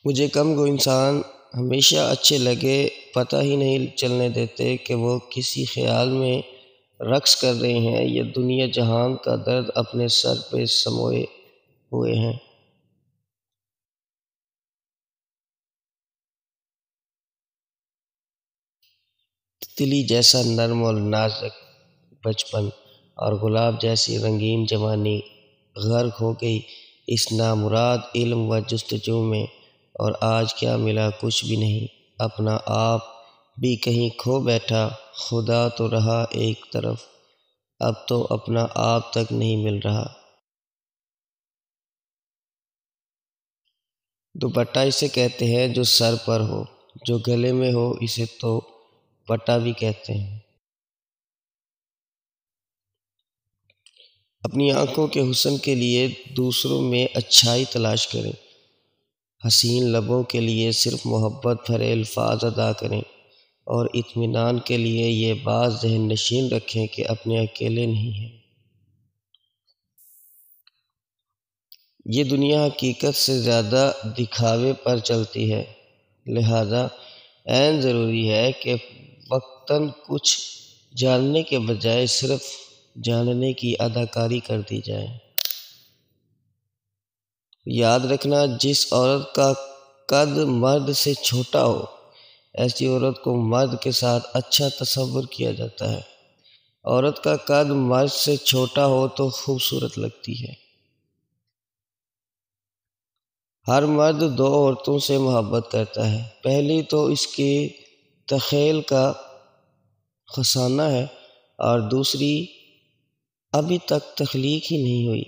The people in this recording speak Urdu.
مجھے کم گو انسان ہمیشہ اچھے لگے پتہ ہی نہیں چلنے دیتے کہ وہ کسی خیال میں رقص کر رہے ہیں یا دنیا جہان کا درد اپنے سر پہ سموئے ہوئے ہیں۔ تلی جیسا نرم اور نازک بچپن اور گلاب جیسی رنگین جوانی غرق ہو گئی اس نامراد علم و جستجو میں، اور آج کیا ملا؟ کچھ بھی نہیں، اپنا آپ بھی کہیں کھو بیٹھا۔ خدا تو رہا ایک طرف، اب تو اپنا آپ تک نہیں مل رہا۔ دوپٹہ اسے کہتے ہیں جو سر پر ہو، جو گلے میں ہو اسے تو پٹا بھی کہتے ہیں۔ اپنی آنکھوں کے حسن کے لیے دوسروں میں اچھائی تلاش کریں، حسین لبوں کے لیے صرف محبت بھرے الفاظ ادا کریں، اور اطمینان کے لیے یہ بات ذہن نشین رکھیں کہ اپنے اکیلے نہیں ہیں۔ یہ دنیا حقیقت سے زیادہ دکھاوے پر چلتی ہے، لہذا عین ضروری ہے کہ وقتاً کچھ جاننے کے بجائے صرف جاننے کی اداکاری کر دی جائے۔ یاد رکھنا، جس عورت کا قد مرد سے چھوٹا ہو، ایسی عورت کو مرد کے ساتھ اچھا تصور کیا جاتا ہے۔ عورت کا قد مرد سے چھوٹا ہو تو خوبصورت لگتی ہے۔ ہر مرد دو عورتوں سے محبت کرتا ہے، پہلی تو اس کی تخیل کا خزانہ ہے، اور دوسری ابھی تک تخلیق ہی نہیں ہوئی۔